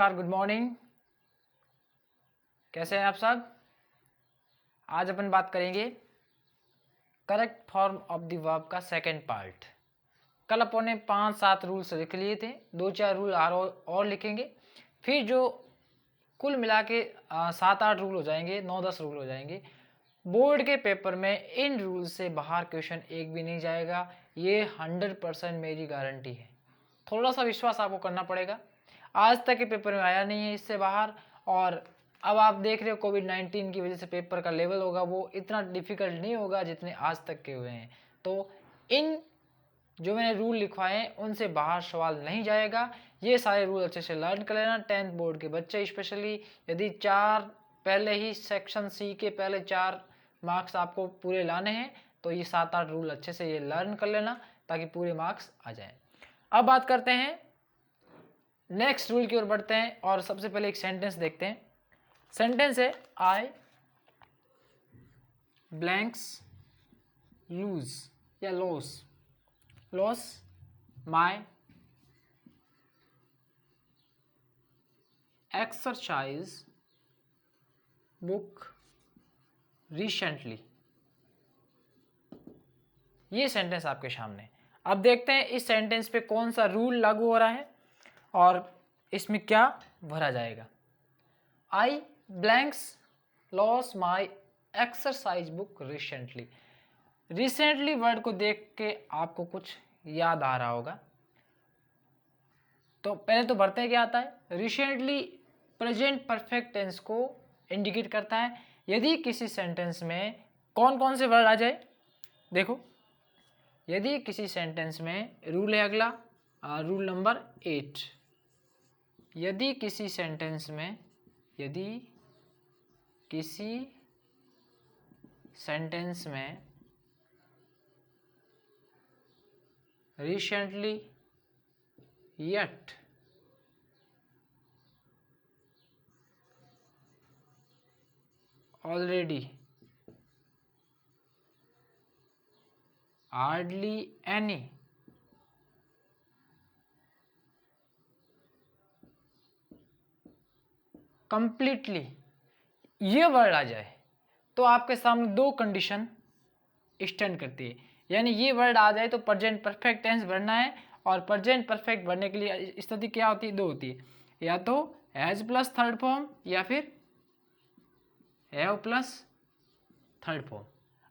Good morning. कैसे हैं आप सब? आज अपन बात करेंगे correct form of the verb का सेकंड पार्ट। कल अपन ने 5-7 रूल्स लिख लिए थे, 2-4 रूल और लिखेंगे, फिर जो कुल मिला के 7-8 रूल हो जाएंगे, 9-10 रूल हो जाएंगे। बोर्ड के पेपर में इन रूल से बाहर क्वेश्चन एक भी नहीं जाएगा, ये 100% मेरी गारंटी है। थोड़ा सा विश्वास आपको करना पड़ेगा। आज तक के पेपर में आया नहीं है इससे बाहर, और अब आप देख रहे हो कोविड-19 की वजह से पेपर का लेवल होगा वो इतना डिफिकल्ट नहीं होगा जितने आज तक के हुए हैं। तो इन जो मैंने रूल लिखवाए हैं उनसे बाहर सवाल नहीं जाएगा। ये सारे रूल अच्छे से लर्न कर लेना। 10th बोर्ड के बच्चे स्पेशली, यदि 4 पहले ही सेक्शन सी के पहले 4 मार्क्स आपको पूरे लाने हैं तो ये 7-8 रूल अच्छे से ये लर्न कर लेना ताकि पूरे मार्क्स आ जाएं। अब बात करते हैं नेक्स्ट रूल की ओर बढ़ते हैं और सबसे पहले एक सेंटेंस देखते हैं। सेंटेंस है आई ब्लैंक्स लूज या loss my exercise book recently. ये सेंटेंस आपके सामने। अब देखते हैं इस सेंटेंस पे कौन सा रूल लागू हो रहा है और इसमें क्या भरा जाएगा। I blanks lost my exercise book recently. Recently word को देख के आपको कुछ याद आ रहा होगा, तो पहले तो भरते क्या आता है। रिसेंटली प्रेजेंट परफेक्ट टेंस को इंडिकेट करता है। यदि किसी सेंटेंस में कौन कौन से वर्ड आ जाए, देखो, यदि किसी सेंटेंस में रूल है अगला, रूल नंबर 8। यदि किसी सेंटेंस में recently yet already hardly any completely ये वर्ड आ जाए तो आपके सामने दो कंडीशन स्टैंड करती है। यानी ये वर्ड आ जाए तो प्रेजेंट परफेक्ट टेंस भरना है, और प्रेजेंट परफेक्ट भरने के लिए स्थिति क्या होती है, दो होती है, या तो हैज प्लस थर्ड फॉर्म या फिर हैव प्लस थर्ड फॉर्म।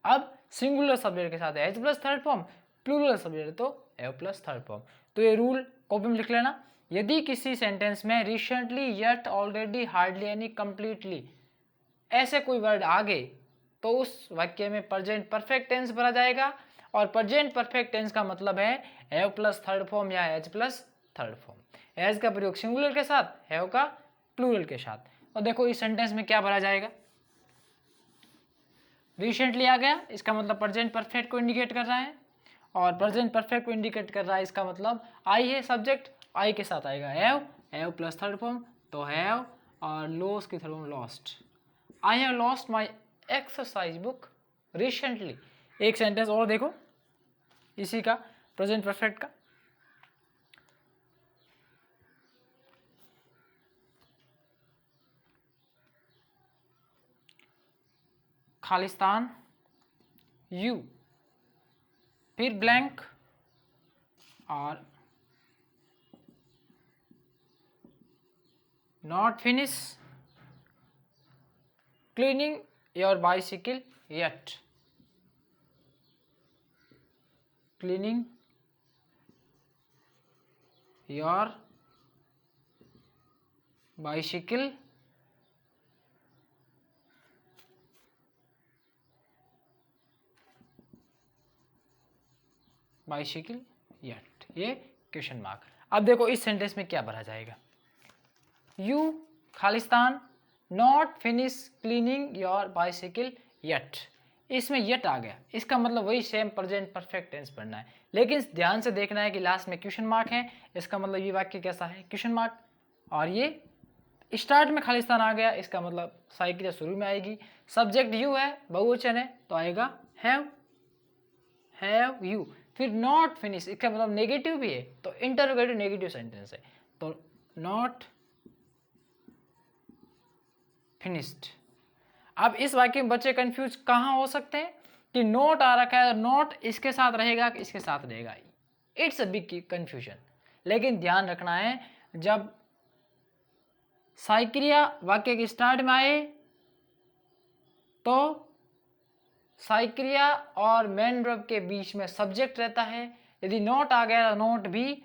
अब सिंगुलर सब्जेक्ट के साथ has plus third form, plural subject तो हैव प्लस थर्ड फॉर्म। तो ये रूल कॉपी में लिख लेना। यदि किसी सेंटेंस में recently yet already hardly any completely ऐसे कोई वर्ड आ गए तो उस वाक्य में प्रेजेंट परफेक्ट टेंस भरा जाएगा, और प्रेजेंट परफेक्ट टेंस का मतलब है हैव प्लस थर्ड फॉर्म या has plus third form. Has का प्रयोग सिंगुलर के साथ, हैव का प्लूरल के साथ। और देखो इस सेंटेंस में क्या भरा जाएगा। रिसेंटली आ गया, इसका मतलब प्रेजेंट परफेक्ट को इंडिकेट कर रहा है, और प्रेजेंट परफेक्ट को इंडिकेट कर रहा है इसका मतलब आई है सब्जेक्ट, आई के साथ आएगा हैव प्लस थर्ड फॉर्म तो हैव, और लॉस की third form lost. I have lost my exercise book recently. एक सेंटेंस और देखो इसी का, प्रेजेंट परफेक्ट का। खालिस्तान यू, फिर ब्लैंक और not finish cleaning your bicycle yet. Cleaning your bicycle yet, ये क्वेश्चन मार्क। अब देखो इस सेंटेंस में क्या भरा जाएगा। You Khalistan not finish cleaning your bicycle yet. इसमें येट आ गया, इसका मतलब वही सेम प्रेजेंट परफेक्ट टेंस पढ़ना है, लेकिन ध्यान से देखना है कि लास्ट में क्वेश्चन मार्क है। इसका मतलब ये वाक्य कैसा है, क्वेश्चन मार्क। और ये स्टार्ट में खालिस्तान आ गया, इसका मतलब साइकिल शुरू में आएगी। सब्जेक्ट यू है, बहुवचन है तो आएगा हैव यू। फिर नॉट फिनिश, इसका मतलब नेगेटिव भी है तो इंटरोगेटिव नेगेटिव सेंटेंस है, तो नॉट फिनिश्ड। अब इस वाक्य में बच्चे कंफ्यूज कहाँ हो सकते हैं कि नोट आ रखा है, नोट इसके साथ रहेगा कि इसके साथ रहेगा, इट्स अ बिग कंफ्यूजन। लेकिन ध्यान रखना है, जब साइक्रिया वाक्य के स्टार्ट में आए तो साइक्रिया और मेन वर्ब के बीच में सब्जेक्ट रहता है। यदि नोट आ गया तो नोट भी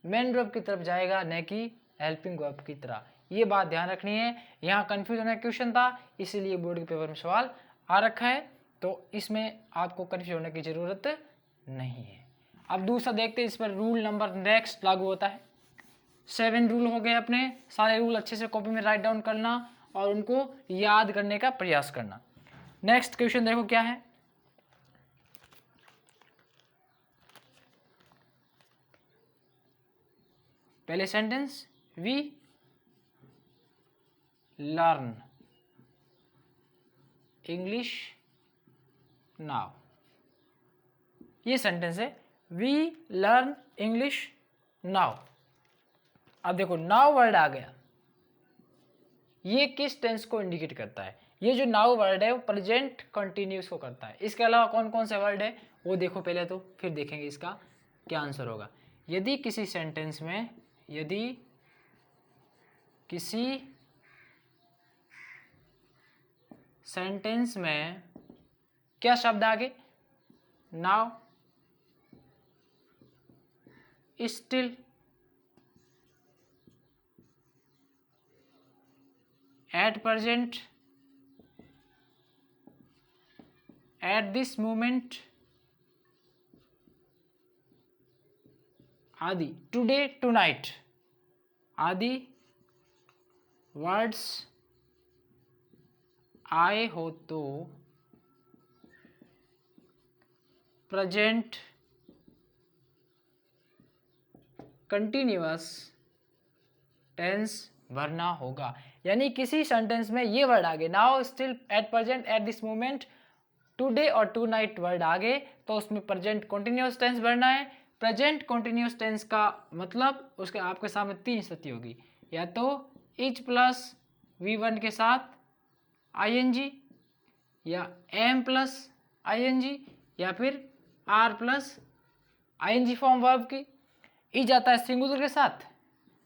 मेन वर्ब की तरफ जाएगा, न कि हेल्पिंग वर्ब की तरह। ये बात ध्यान रखनी है। यहाँ कंफ्यूज होने का क्वेश्चन था, इसीलिए बोर्ड के पेपर में सवाल आ रखा है, तो इसमें आपको कंफ्यूज होने की जरूरत नहीं है। अब दूसरा देखते हैं, इस पर रूल नंबर नेक्स्ट लागू होता है। 7 रूल हो गए अपने, सारे रूल अच्छे से कॉपी में राइट डाउन करना और उनको याद करने का प्रयास करना। नेक्स्ट क्वेश्चन देखो क्या है। पहले sentence, we learn English now, ये सेंटेंस है, वी लर्न इंग्लिश नाउ। अब देखो नाउ वर्ड आ गया, ये किस टेंस को इंडिकेट करता है? ये जो नाउ वर्ड है वो प्रेजेंट कंटिन्यूस को करता है। इसके अलावा कौन कौन से वर्ड है वो देखो पहले, तो फिर देखेंगे इसका क्या आंसर होगा। यदि किसी सेंटेंस में, यदि किसी सेंटेंस में क्या शब्द आगे, now, still, at present, at this moment आदि, टुडे, टुनाइट आदि वर्ड्स आए हो तो प्रेजेंट कंटिन्यूअस टेंस भरना होगा। यानी किसी सेंटेंस में ये वर्ड आगे, now, still, at present, at this moment, today और टू नाइट वर्ड आगे, तो उसमें प्रेजेंट कंटिन्यूअस टेंस भरना है। प्रेजेंट कंटिन्यूअस टेंस का मतलब उसके आपके सामने 3 स्थिति होगी, या तो इज प्लस V1 के साथ ING, या am प्लस ING, या फिर R plus ING form verb की। इज आता है सिंगुलर के साथ,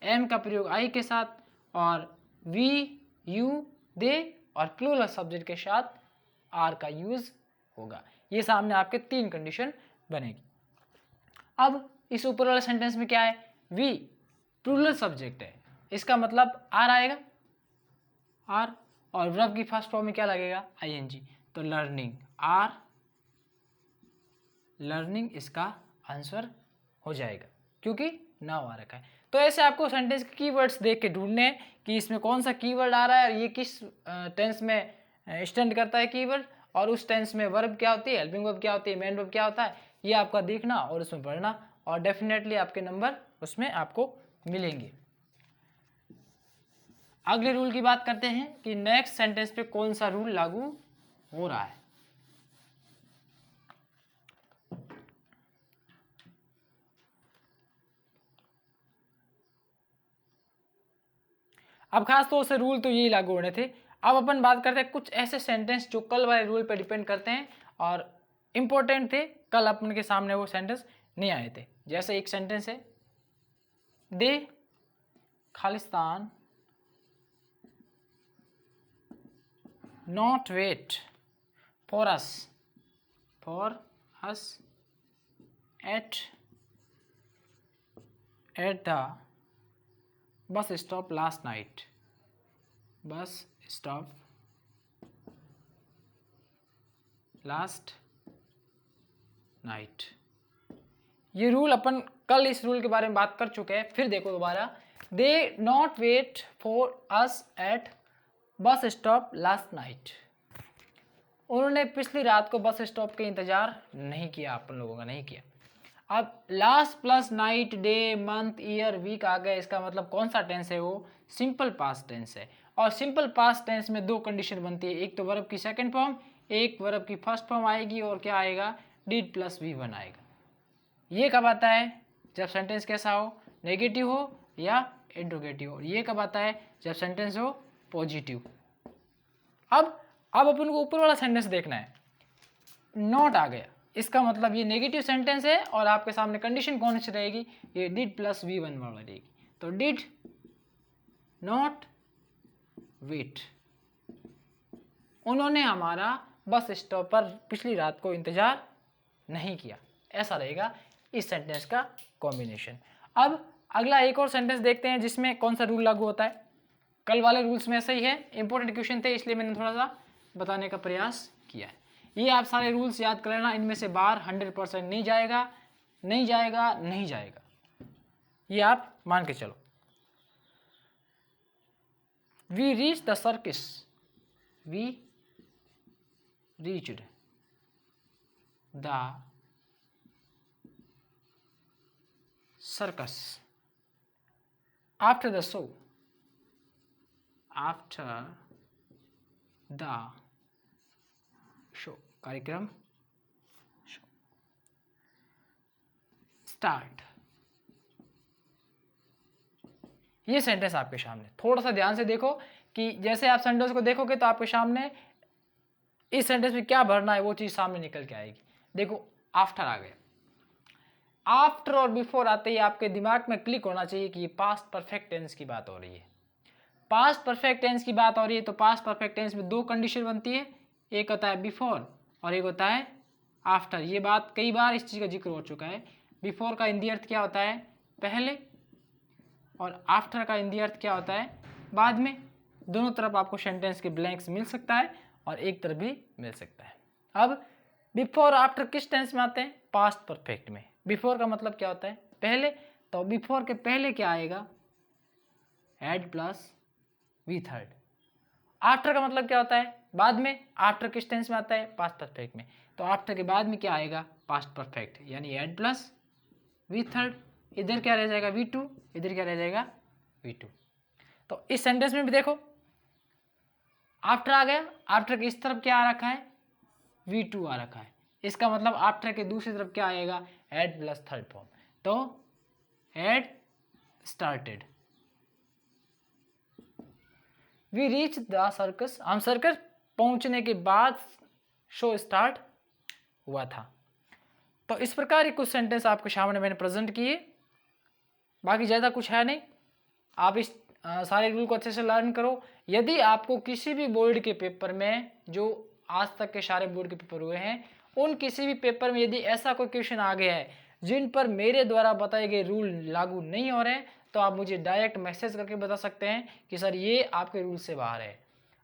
am का प्रयोग I के साथ, और we, you, they और प्लूरल सब्जेक्ट के साथ R का यूज होगा। ये सामने आपके 3 कंडीशन बनेगी। अब इस ऊपर वाले सेंटेंस में क्या है, we प्लूरल सब्जेक्ट है, इसका मतलब R आएगा, R, और वर्ब की फर्स्ट फॉर्म में क्या लगेगा, ING, तो लर्निंग, R लर्निंग इसका आंसर हो जाएगा, क्योंकि नाउ आ रखा है। तो ऐसे आपको सेंटेंस के कीवर्ड्स देख के ढूंढने हैं कि इसमें कौन सा कीवर्ड आ रहा है और ये किस टेंस में स्टैंड करता है कीवर्ड, और उस टेंस में वर्ब क्या होती है, हेल्पिंग वर्ब क्या होती है, मेन वर्ब क्या होता है, ये आपका देखना और उसमें पढ़ना, और डेफिनेटली आपके नंबर उसमें आपको मिलेंगे। अगले रूल की बात करते हैं कि नेक्स्ट सेंटेंस पे कौन सा रूल लागू हो रहा है। अब खास तौर से रूल तो यही लागू होने थे। अब अपन बात करते हैं कुछ ऐसे सेंटेंस जो कल वाले रूल पर डिपेंड करते हैं और इम्पोर्टेंट थे, कल अपन के सामने वो सेंटेंस नहीं आए थे। जैसे एक सेंटेंस है, दे Khalistan not wait for us at the bus stop last night, bus stop last night। ये रूल अपन कल इस रूल के बारे में बात कर चुके हैं, फिर देखो दोबारा, they not wait for us at bus stop last night, उन्होंने पिछली रात को बस स्टॉप के इंतजार नहीं किया, अपन लोगों का नहीं किया। अब last plus night, day, month, year, week आ गए, इसका मतलब कौन सा टेंस है, वो सिंपल पास्ट टेंस है। और सिंपल पास्ट टेंस में 2 कंडीशन बनती है, एक तो वर्ब की सेकंड फॉर्म, एक वर्ब की फर्स्ट फॉर्म आएगी, और क्या आएगा, डिड प्लस V1 आएगा। ये कब आता है, जब सेंटेंस कैसा हो, नेगेटिव हो या इंट्रोगेटिव हो। ये कब आता है, जब सेंटेंस हो पॉजिटिव। अब अपन को ऊपर वाला सेंटेंस देखना है, नॉट आ गया, इसका मतलब ये नेगेटिव सेंटेंस है और आपके सामने कंडीशन कौन सी रहेगी, ये डिड प्लस V1 वर्ड रहेगी। तो डिड नॉट वेट, उन्होंने हमारा बस स्टॉप पर पिछली रात को इंतजार नहीं किया, ऐसा रहेगा इस सेंटेंस का कॉम्बिनेशन। अब अगला एक और सेंटेंस देखते हैं जिसमें कौन सा रूल लागू होता है। कल वाले रूल्स में ऐसा ही है, इंपॉर्टेंट क्वेश्चन थे इसलिए मैंने थोड़ा सा बताने का प्रयास किया है। ये आप सारे रूल्स याद कर लेना, इनमें से बाहर 100% नहीं जाएगा, नहीं जाएगा, नहीं जाएगा, ये आप मान के चलो। We reach the circus, we reached the circus after the show, after the show, कार्यक्रम शो स्टार्ट। ये सेंटेंस आपके सामने, थोड़ा सा ध्यान से देखो कि जैसे आप सेंटेंस को देखोगे तो आपके सामने इस सेंटेंस में क्या भरना है वो चीज सामने निकल के आएगी। देखो आफ्टर आ गया, आफ्टर और बिफोर आते ही आपके दिमाग में क्लिक होना चाहिए कि ये पास्ट परफेक्ट टेंस की बात हो रही है। पास्ट परफेक्ट टेंस की बात हो रही है तो पास्ट परफेक्ट टेंस में दो कंडीशन बनती है, एक होता है बिफोर और एक होता है आफ्टर। ये बात कई बार इस चीज़ का जिक्र हो चुका है। बिफोर का हिंदी अर्थ क्या होता है, पहले, और आफ्टर का हिंदी अर्थ क्या होता है, बाद में। दोनों तरफ आपको सेंटेंस के ब्लैंक्स मिल सकता है और एक तरफ भी मिल सकता है। अब बिफोर आफ्टर किस टेंस में आते हैं, पास्ट परफेक्ट में। बिफोर का मतलब क्या होता है, पहले, तो बिफोर के पहले क्या आएगा, had plus V third. After का मतलब क्या होता है, बाद में। आफ्टर किस टेंस में आता है, पास्ट परफेक्ट में, तो आफ्टर के बाद में क्या आएगा, पास्ट परफेक्ट, यानी हैड प्लस वी थर्ड। इधर क्या रह जाएगा, V2, इधर क्या रह जाएगा, V2। तो इस सेंटेंस में भी देखो आफ्टर आ गया, आफ्टर के इस तरफ क्या आ रखा है, V2 आ रखा है, इसका मतलब आफ्टर के दूसरी तरफ क्या आएगा, हैड प्लस थर्ड फॉर्म, तो had started. We reach the circus, हम सर्कस पहुंचने के बाद शो स्टार्ट हुआ था। तो इस प्रकार कुछ सेंटेंस आपके सामने मैंने प्रेजेंट किए, बाकी ज़्यादा कुछ है नहीं। आप इस सारे रूल को अच्छे से लर्न करो। यदि आपको किसी भी बोर्ड के पेपर में, जो आज तक के सारे बोर्ड के पेपर हुए हैं, उन किसी भी पेपर में यदि ऐसा कोई क्वेश्चन आ गया है जिन पर मेरे द्वारा बताए गए रूल लागू नहीं हो रहे हैं, तो आप मुझे डायरेक्ट मैसेज करके बता सकते हैं कि सर ये आपके रूल से बाहर है।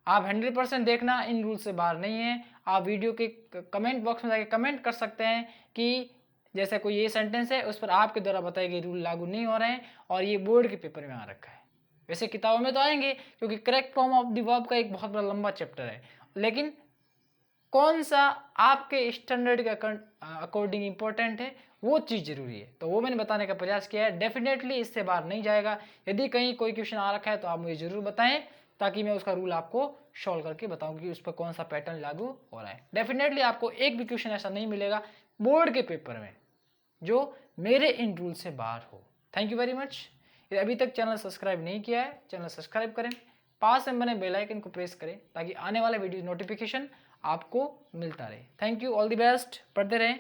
आप 100% देखना इन रूल से बाहर नहीं है। आप वीडियो के कमेंट बॉक्स में जाके कमेंट कर सकते हैं कि जैसे कोई ये सेंटेंस है उस पर आपके द्वारा बताए गए रूल लागू नहीं हो रहे हैं और ये बोर्ड के पेपर में आ रखा है। वैसे किताबों में तो आएंगे क्योंकि correct form of the verb का एक बहुत बड़ा लंबा चैप्टर है, लेकिन कौन सा आपके स्टैंडर्ड के अकॉर्डिंग इंपॉर्टेंट है वो चीज़ जरूरी है, तो वो मैंने बताने का प्रयास किया है। डेफिनेटली इससे बाहर नहीं जाएगा। यदि कहीं कोई क्वेश्चन आ रखा है तो आप मुझे जरूर बताएं ताकि मैं उसका रूल आपको सॉल्व करके बताऊं कि उस पर कौन सा पैटर्न लागू हो रहा है। डेफिनेटली आपको एक भी क्वेश्चन ऐसा नहीं मिलेगा बोर्ड के पेपर में जो मेरे इन रूल से बाहर हो। Thank you very much. यदि अभी तक चैनल सब्सक्राइब नहीं किया है, चैनल सब्सक्राइब करें, पास में बने बेल आइकन को प्रेस करें ताकि आने वाले वीडियो नोटिफिकेशन आपको मिलता रहे। Thank you, all the best, पढ़ते रहें।